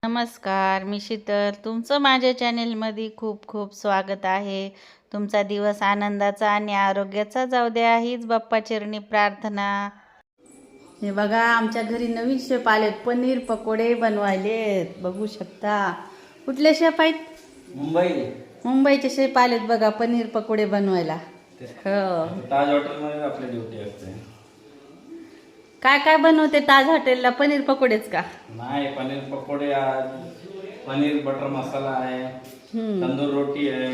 नमस्कार, मी शीतल. तुमचं माझ्या चॅनेलमध्ये खूप खूप स्वागत आहे. तुमचा दिवस आनंदाचा आणि आरोग्याचा जाऊ द्या, हीच बाप्पाचरणी प्रार्थना. हे बघा, आमच्या घरी नवीन शेफ आलेत. पनीर पकोडे बनवायलेत, बघू शकता. कुठले शेफ आहेत? मुंबईचे शेफ आलेत बघा, पनीर पकोडे बनवायला. हो. ताज हॉटेलमध्ये आपली ड्युटी असते. काय काय बनवते ताज हॉटेलला? पनीर पकोडेच का? नाही, पनीर पकोडे आज, पनीर बटर मसाला आहे, तंदूर रोटी आहे.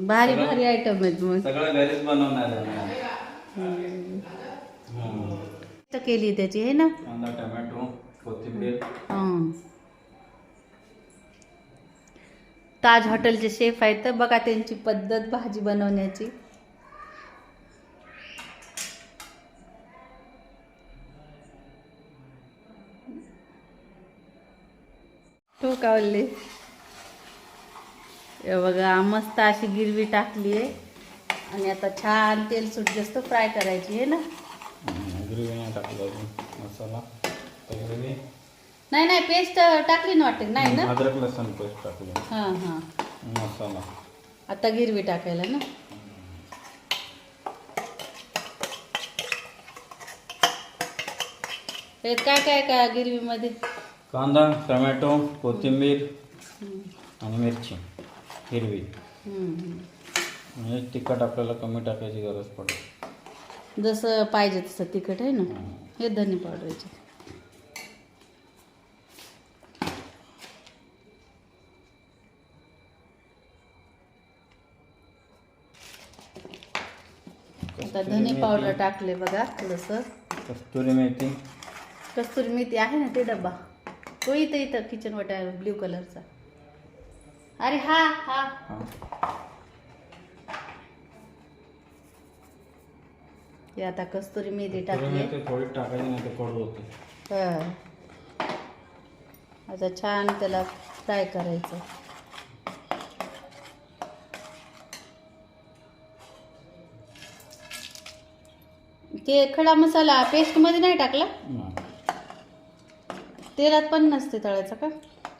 भारी भारी आयटम आहेत मग. सगळं घरीच बनवणार आहे. केली त्याची आहे ना, कांदा, टोमॅटो, कोथिंबीर. ताज हॉटेलचे शेफ आहेत तर बघा त्यांची पद्धत भाजी बनवण्याची. ठोकावले. हे बघा, मस्त अशी गिरवी टाकली आहे आणि आता छान तेल सुट जास्त फ्राय करायची आहे ना. ग्रेव्ही नाही टाकलं अजून, मसाला ग्रेव्ही नाही नाही, पेस्ट टाकली ना वाटते, नाही ना? अद्रक लसूण पेस्ट टाकली. हां हां. मसाला आता गिरवी टाकायला ना. त्यात काय काय काय गिरवीमध्ये? कांदा, टोमॅटो, कोथिंबीर आणि मिरची हिरवी. म्हणजे तिखट आपल्याला कमी टाकायची गरज पडेल, जसं पाहिजे तसं तिखट आहे ना. हे धने पावडरचे. आता धने पावडर टाकले बघा थोडंसं. कस्तुरी मेथी. कस्तुरी मेथी आहे ना, ते डब्बा तो इथं इथं किचन वाट्यावर ब्ल्यू कलरचा. अरे हा हा. ते आता कस्तुरी मेथी टाकली. थोडी टाकायची नाही तर कडू होते. आता छान त्याला फ्राय करायचं. ते खडा मसाला पेस्ट मध्ये नाही टाकला? तेलात पण नसते तळायचं का?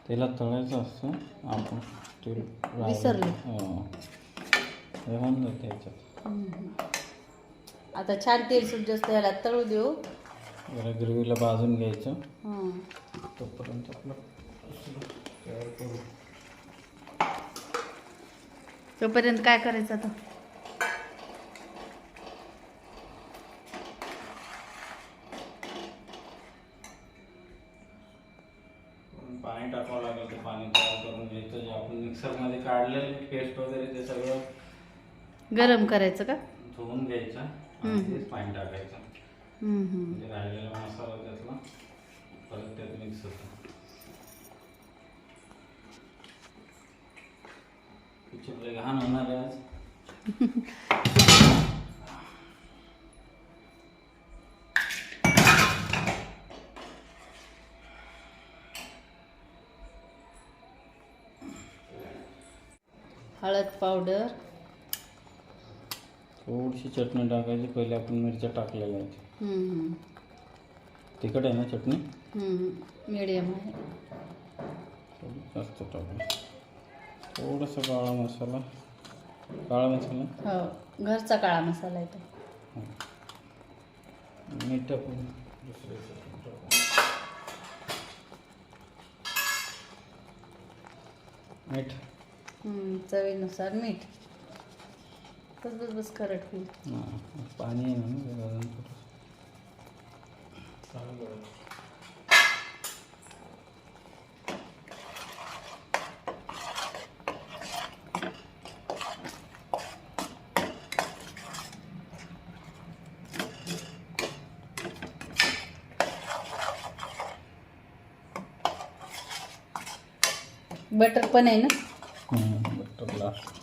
तेलात तळायचं असतं, आपण तेल विसरले. आता छान तेल सुट जास्त याला तळू देऊ. जरा ग्रेव्हीला भाजून घ्यायचं. तोपर्यंत आपलं तयार करू. तोपर्यंत काय करायचं आता? पाणी टाकावं लागेल. ते पाणी तयार करून घ्यायचं, जे आपण मिक्सरमध्ये काढलेलं पेस्ट वगैरे ते सगळं गरम करायचं का? धुवून घ्यायचं आणि तेच पाणी टाकायचं. म्हणजे राहिलेला मसाला त्यातला परत त्यात मिक्स होतो. किचन घाण होणार आहे आज. हळद पावडर, थोडीशी चटणी टाकायची. पहिले आपण मिरच्या टाकलेल्या आहेत. तिखट आहे ना चटणी? मीडियम आहे. थोडी जास्त टाकायची. थोडासा काळा मसाला. काळा मसाला हो, घरचा काळा मसाला आहे तो. मीठ टाकून मीठ चवीनुसार मीठ. बस बस बस करट होईल. पाणी आहे ना. बटर पण आहे ना. Butter last.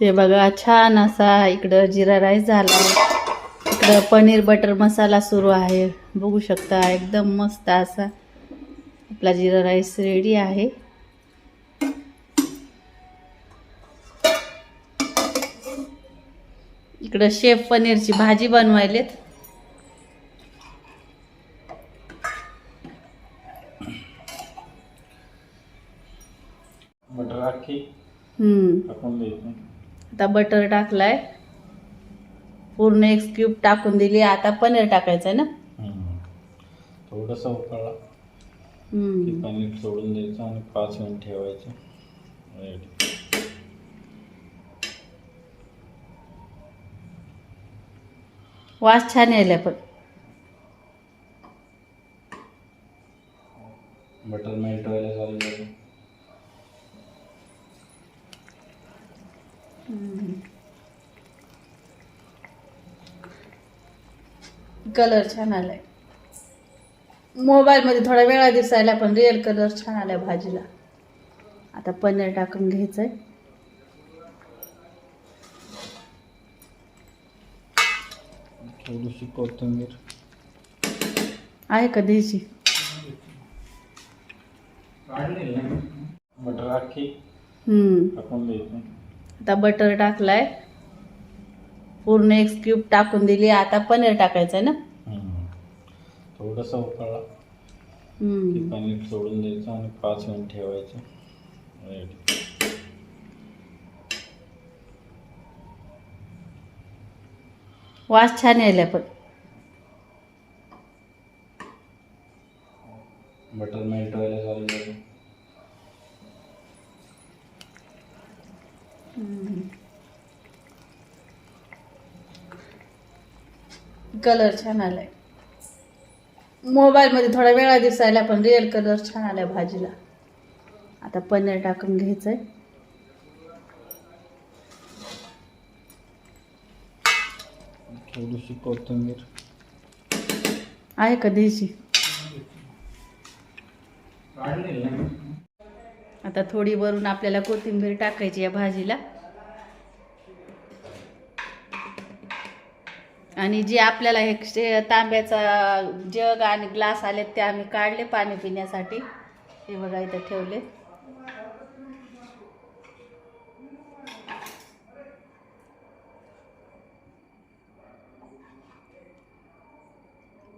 हे बघा छान असा इकडं जिरा राईस झाला. इकडं पनीर बटर मसाला सुरू आहे. बघू शकता एकदम मस्त असा आपला जिरा राईस रेडी आहे. इकडं शेफ पनीरची भाजी बनवायलेत. बटर आखी टाकून द्यायचं. आता बटर टाकलाय, पूर्ण एक स्क्यूब टाकून दिली. आता पनीर टाकायचंय ना. थोडंसं उकळला की पनीर सोडून द्यायचं आणि 5 मिनिट ठेवायचं. रेडी. वास छान यायला पण. बटर मेल्ट व्हायला चालू झालं. कलर छान आलाय. मोबाईल मध्ये थोडा वेळा दिसायला पण रिअल कलर छान आलाय भाजीला. आता पनीर टाकून घ्यायचंय. थोडीशी कोथिंबीर आहे का द्यायची. बटर आखी टाकून द्यायचं. आता बटर टाकलाय, पूर्ण एक स्क्यूब टाकून दिली. आता पनीर टाकायचंय ना. थोडंसं उकळला की पनीर सोडून द्यायचं आणि 5 मिनिट ठेवायचं. रेडी. वास छान यायला पण. बटर मेल्ट व्हायला चालू झालं. कलर छान आलाय. मोबाईल मध्ये थोडा वेळा दिसायला पण रिअल कलर छान आलाय भाजीला. आता पनीर टाकून घ्यायचंय. थोडीशी कोथिंबीर आहे का द्यायची. आता थोडी वरून आपल्याला कोथिंबीर टाकायची या भाजीला. आणि जे आपल्याला हे तांब्याचा जग आणि ग्लास आले ते आम्ही काढले पाणी पिण्यासाठी. हे बघा इथं ठेवले.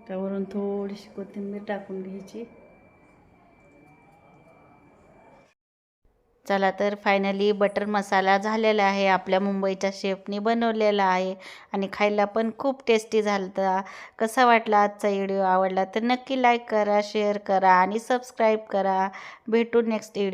त्यावरून थोडीशी कोथिंबीर टाकून घ्यायची. चला तर फायनली बटर मसाला झालेला आहे. आपल्या मुंबईच्या शेफनी बनवलेला आहे आणि खायला पण खूप टेस्टी झालता. कसा वाटला आजचा व्हिडिओ. आवडला तर नक्की लाईक करा, शेअर करा आणि सबस्क्राईब करा. भेटू नेक्स्ट व्हिडिओ.